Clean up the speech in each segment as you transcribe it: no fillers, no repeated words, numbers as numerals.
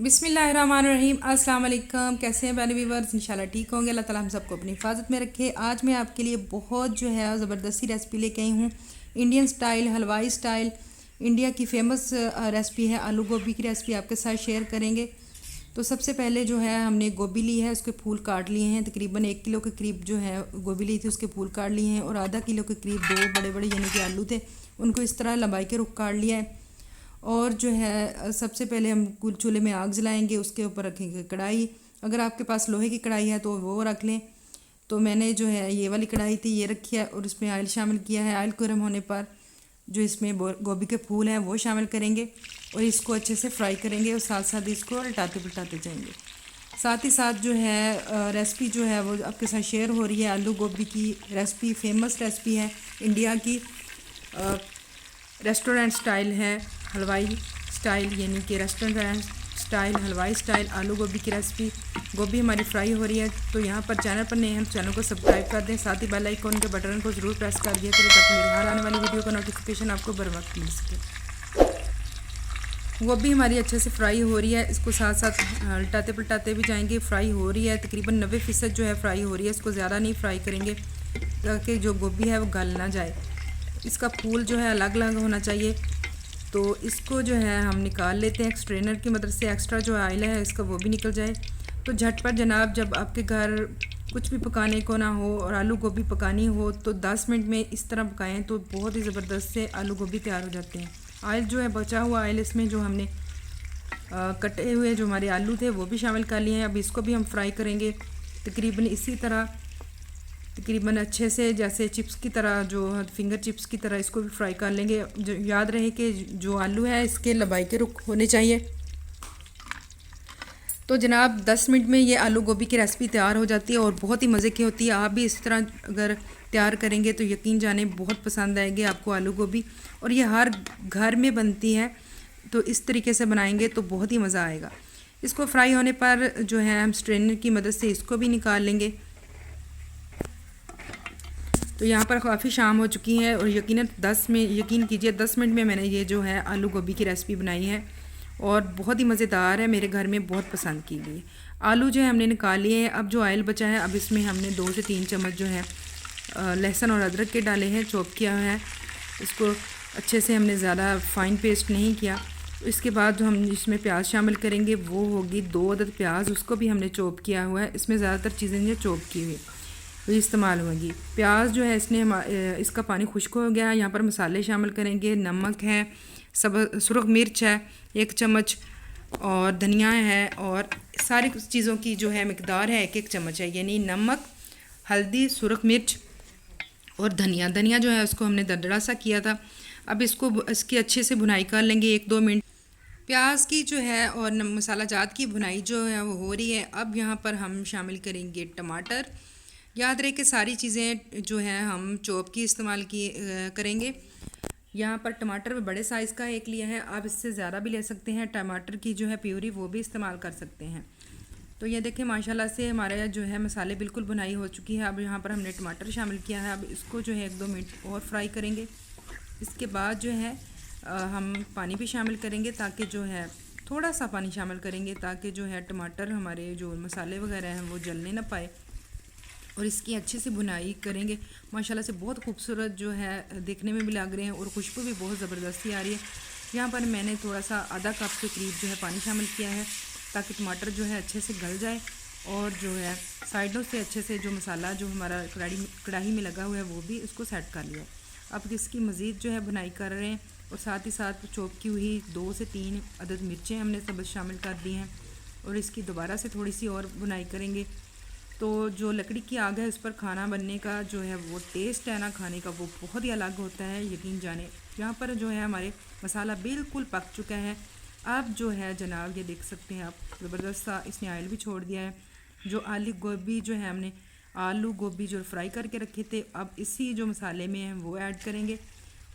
बिस्मिल्लाहिर्रहमानिर्रहीम। अस्सलाम वालेकुम। कैसे हैं प्यारे व्यूवर्स? इंशाल्लाह ठीक होंगे। अल्लाह ताला हम सबको अपनी हिफाजत में रखे। आज मैं आपके लिए बहुत जो है ज़बरदस्ती रेसिपी लेके आई हूँ। इंडियन स्टाइल, हलवाई स्टाइल, इंडिया की फ़ेमस रेसिपी है। आलू गोभी की रेसिपी आपके साथ शेयर करेंगे। तो सबसे पहले जो है हमने गोभी ली है, उसके फूल काट लिए हैं। तकरीबन 1 किलो के करीब जो है गोभी ली थी, उसके फूल काट लिए हैं। और आधा किलो के करीब 2 बड़े बड़े यानी कि आलू थे, उनको इस तरह लंबाई के रुख काट लिया है। और जो है सबसे पहले हम चूल्हे में आग जलाएंगे, उसके ऊपर रखेंगे कढ़ाई। अगर आपके पास लोहे की कढ़ाई है तो वो रख लें। तो मैंने जो है ये वाली कढ़ाई थी, ये रखी है और उसमें ऑयल शामिल किया है। ऑयल गर्म होने पर जो इसमें गोभी के फूल हैं वो शामिल करेंगे और इसको अच्छे से फ्राई करेंगे और साथ साथ इसको उल्टाते पलटाते जाएंगे। साथ ही साथ जो है रेसिपी जो है वो आपके साथ शेयर हो रही है। आलू गोभी की रेसिपी फेमस रेसिपी है इंडिया की। रेस्टोरेंट स्टाइल है, हलवाई स्टाइल यानी कि रेस्टोरेंट स्टाइल हलवाई स्टाइल आलू गोभी की रेसिपी। गोभी हमारी फ्राई हो रही है, तो यहाँ पर चैनल पर नए हैं चैनल को सब्सक्राइब कर दें। साथ ही बेल आइकन के बटन को ज़रूर प्रेस कर दिया करें ताकि मेरी हर आने वाली वीडियो का नोटिफिकेशन आपको बर वक्त मिल सके। गोभी हमारी अच्छे से फ्राई हो रही है, इसको साथ साथ उल्टाते पलटाते भी जाएंगे। फ्राई हो रही है, तकरीबन 90% जो है फ्राई हो रही है। इसको ज़्यादा नहीं फ्राई करेंगे ताकि जो गोभी है वो गल ना जाए। इसका फूल जो है अलग अलग होना चाहिए। तो इसको जो है हम निकाल लेते हैं स्ट्रेनर की मदद से। एक्स्ट्रा जो ऑयल है इसका वो भी निकल जाए। तो झटपट जनाब, जब आपके घर कुछ भी पकाने को ना हो और आलू गोभी पकानी हो तो 10 मिनट में इस तरह पकाएं तो बहुत ही ज़बरदस्त से आलू गोभी तैयार हो जाते हैं। ऑयल जो है बचा हुआ ऑयल, इसमें जो हमने कटे हुए जो हमारे आलू थे वो भी शामिल कर लिए हैं। अब इसको भी हम फ्राई करेंगे तकरीबन इसी तरह, तकरीबन अच्छे से जैसे चिप्स की तरह, जो फिंगर चिप्स की तरह इसको भी फ्राई कर लेंगे। जो याद रहे कि जो आलू है इसके लंबाई के रुख होने चाहिए। तो जनाब 10 मिनट में ये आलू गोभी की रेसिपी तैयार हो जाती है और बहुत ही मज़े की होती है। आप भी इस तरह अगर तैयार करेंगे तो यकीन जाने बहुत पसंद आएगी आपको आलू गोभी। और ये हर घर में बनती है, तो इस तरीके से बनाएंगे तो बहुत ही मज़ा आएगा। इसको फ्राई होने पर जो है हम स्ट्रेनर की मदद से इसको भी निकाल लेंगे। तो यहाँ पर काफ़ी शाम हो चुकी है और यकीन कीजिए 10 मिनट में मैंने ये जो है आलू गोभी की रेसिपी बनाई है और बहुत ही मज़ेदार है। मेरे घर में बहुत पसंद की गई। आलू जो है हमने निकाल लिए हैं। अब जो ऑयल बचा है, अब इसमें हमने 2 से 3 चम्मच जो है लहसुन और अदरक के डाले हैं, चॉप किया है। इसको अच्छे से हमने ज़्यादा फाइन पेस्ट नहीं किया। इसके बाद जो हम इसमें प्याज शामिल करेंगे वो होगी 2 अदद प्याज, उसको भी हमने चॉप किया हुआ है। इसमें ज़्यादातर चीज़ें जो चॉप की हुई तो इस्तेमाल होगी। प्याज जो है इसका पानी खुश्क हो गया है। यहाँ पर मसाले शामिल करेंगे। नमक है, सब सुरख मिर्च है 1 चम्मच, और धनिया है, और सारी चीज़ों की जो है मिकदार है 1-1 चम्मच है। यानी नमक, हल्दी, सुरख मिर्च और धनिया जो है उसको हमने दरदरा सा किया था। अब इसकी अच्छे से भुनाई कर लेंगे 1-2 मिनट। प्याज की जो है और मसाला जात की भुनाई जो है वो हो रही है। अब यहाँ पर हम शामिल करेंगे टमाटर। याद रहे कि सारी चीज़ें जो हैं हम चॉप की इस्तेमाल करेंगे। यहाँ पर टमाटर में बड़े साइज़ का एक लिया है, आप इससे ज़्यादा भी ले सकते हैं। टमाटर की जो है प्यूरी वो भी इस्तेमाल कर सकते हैं। तो ये देखें माशाल्लाह से हमारे जो है मसाले बिल्कुल भुनाई हो चुकी है। अब यहाँ पर हमने टमाटर शामिल किया है। अब इसको जो है 1-2 मिनट और फ्राई करेंगे। इसके बाद जो है हम पानी भी शामिल करेंगे, ताकि जो है थोड़ा सा पानी शामिल करेंगे ताकि जो है टमाटर हमारे जो मसाले वगैरह हैं वो जलने ना पाए। और इसकी अच्छे से भुनाई करेंगे। माशाल्लाह से बहुत खूबसूरत जो है देखने में भी लग रहे हैं और खुशबू भी बहुत ज़बरदस्ती आ रही है। यहाँ पर मैंने थोड़ा सा आधा कप के करीब जो है पानी शामिल किया है ताकि टमाटर जो है अच्छे से गल जाए और जो है साइडों से अच्छे से जो मसाला जो हमारा कढ़ाई में लगा हुआ है वो भी उसको सेट कर लिया। अब इसकी मज़ीद जो है भुनाई कर रहे हैं और साथ ही साथ चॉप की हुई 2 से 3 अदद मिर्चें हमने सब शामिल कर दी हैं और इसकी दोबारा से थोड़ी सी और भुनाई करेंगे। तो जो लकड़ी की आग है उस पर खाना बनने का जो है वो टेस्ट है ना खाने का, वो बहुत ही अलग होता है यकीन जाने। यहाँ पर जो है हमारे मसाला बिल्कुल पक चुका है। अब जो है जनाब ये देख सकते हैं आप, ज़बरदस्त सा इसने ऑयल भी छोड़ दिया है। जो आलू गोभी जो है हमने आलू गोभी जो फ्राई करके रखे थे, अब इसी जो मसाले में है वो ऐड करेंगे।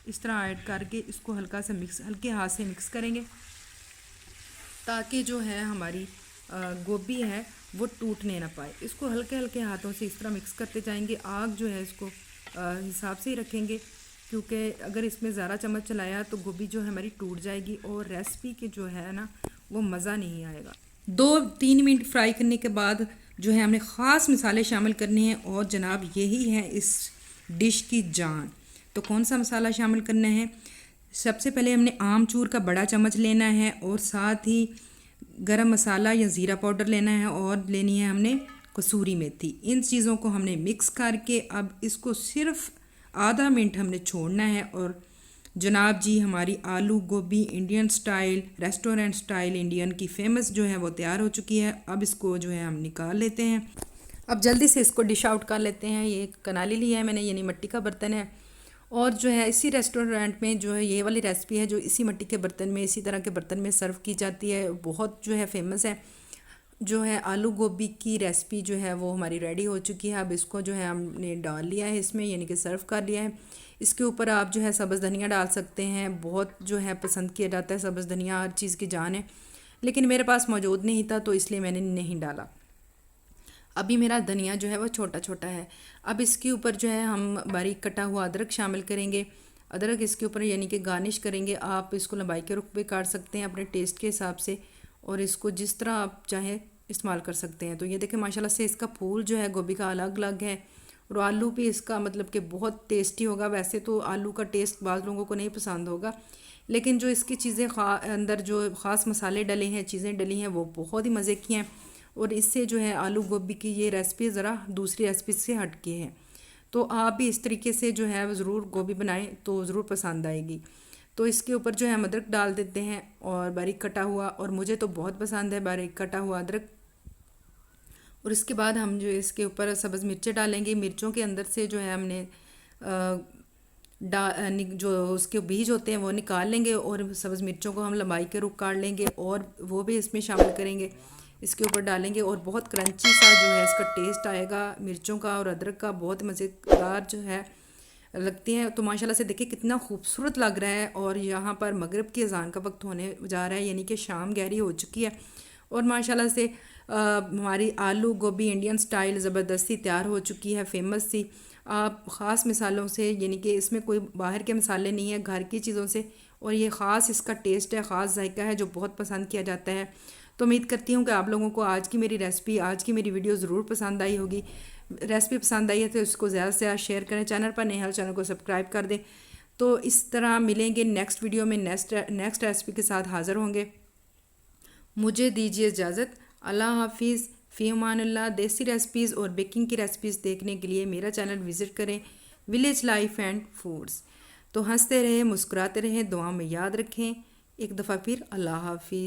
इस तरह ऐड करके इसको हल्का सा हल्के हाथ से मिक्स करेंगे ताकि जो है हमारी गोभी है वो टूटने ना पाए। इसको हल्के हल्के हाथों से इस तरह मिक्स करते जाएंगे। आग जो है इसको हिसाब से ही रखेंगे, क्योंकि अगर इसमें ज़्यादा चम्मच चलाया तो गोभी जो है हमारी टूट जाएगी और रेसिपी के जो है ना वो मज़ा नहीं आएगा। 2-3 मिनट फ्राई करने के बाद जो है हमने ख़ास मसाले शामिल करने हैं, और जनाब यही है इस डिश की जान। तो कौन सा मसाला शामिल करना है? सबसे पहले हमने आमचूर का बड़ा चम्मच लेना है, और साथ ही गरम मसाला या ज़ीरा पाउडर लेना है, और लेनी है हमने कसूरी मेथी। इन चीज़ों को हमने मिक्स करके अब इसको सिर्फ आधा मिनट हमने छोड़ना है, और जनाब जी हमारी आलू गोभी Indian style, restaurant style Indian की फ़ेमस जो है वो तैयार हो चुकी है। अब इसको जो है हम निकाल लेते हैं। अब जल्दी से इसको डिश आउट कर लेते हैं। ये कनाली लिया है मैंने, यानी मिट्टी का बर्तन है, और जो है इसी रेस्टोरेंट में जो है ये वाली रेसिपी है जो इसी मिट्टी के बर्तन में, इसी तरह के बर्तन में सर्व की जाती है। बहुत जो है फेमस है। जो है आलू गोभी की रेसिपी जो है वो हमारी रेडी हो चुकी है। अब इसको जो है हमने डाल लिया है इसमें, यानी कि सर्व कर लिया है। इसके ऊपर आप जो है सब्ज़ धनिया डाल सकते हैं। बहुत जो है पसंद किया जाता है सब्ज़ धनिया, हर चीज़ की जान है, लेकिन मेरे पास मौजूद नहीं था तो इसलिए मैंने नहीं डाला। अभी मेरा धनिया जो है वो छोटा छोटा है। अब इसके ऊपर जो है हम बारीक कटा हुआ अदरक शामिल करेंगे। अदरक इसके ऊपर यानी कि गार्निश करेंगे। आप इसको लंबाई के रुख पे काट सकते हैं अपने टेस्ट के हिसाब से, और इसको जिस तरह आप चाहें इस्तेमाल कर सकते हैं। तो ये देखें माशाल्लाह से इसका फूल जो है गोभी का अलग अलग है, और आलू भी इसका मतलब कि बहुत टेस्टी होगा। वैसे तो आलू का टेस्ट बाज़ लोगों को नहीं पसंद होगा, लेकिन जो इसकी चीज़ें अंदर जो ख़ास मसाले डले हैं, चीज़ें डली हैं, वो बहुत ही मज़े की हैं, और इससे जो है आलू गोभी की ये रेसिपी ज़रा दूसरी रेसिपी से हट के है। तो आप भी इस तरीके से जो है ज़रूर गोभी बनाएं तो ज़रूर पसंद आएगी। तो इसके ऊपर जो है हम अदरक डाल देते हैं, और बारीक कटा हुआ, और मुझे तो बहुत पसंद है बारीक कटा हुआ अदरक। और इसके बाद हम जो इसके ऊपर सब्ज़ मिर्चें डालेंगे। मिर्चों के अंदर से जो है हमने जो उसके बीज होते हैं वो निकाल लेंगे, और सब्ज़ मिर्चों को हम लंबाई के रुख काट लेंगे, और वो भी इसमें शामिल करेंगे, इसके ऊपर डालेंगे, और बहुत क्रंची सा जो है इसका टेस्ट आएगा मिर्चों का और अदरक का, बहुत मज़ेदार जो है लगती हैं। तो माशाल्लाह से देखिए कितना खूबसूरत लग रहा है। और यहाँ पर मगरिब की अज़ान का वक्त होने जा रहा है, यानी कि शाम गहरी हो चुकी है, और माशाल्लाह से हमारी आलू गोभी इंडियन स्टाइल ज़बरदस्ती तैयार हो चुकी है, फेमस सी। आप ख़ास मिसालों से, यानी कि इसमें कोई बाहर के मसाले नहीं है, घर की चीज़ों से, और ये ख़ास इसका टेस्ट है, ख़ास जायका है जो बहुत पसंद किया जाता है। तो उम्मीद करती हूँ कि आप लोगों को आज की मेरी रेसिपी, आज की मेरी वीडियो ज़रूर पसंद आई होगी। रेसिपी पसंद आई है तो इसको ज़्यादा से ज़्यादा शेयर करें। चैनल पर नए हैं चैनल को सब्सक्राइब कर दें। तो इस तरह मिलेंगे नेक्स्ट वीडियो में, नेक्स्ट रेसिपी के साथ हाज़िर होंगे। मुझे दीजिए इजाज़त। अल्लाह हाफिज़, फ़ी अमानिल्लाह। देसी रेसिपीज़ और बेकिंग की रेसिपीज़ देखने के लिए मेरा चैनल विज़िट करें, विलेज लाइफ एंड फूड्स। तो हंसते रहें, मुस्कुराते रहें, दुआ में याद रखें। एक दफ़ा फिर अल्लाह हाफिज़।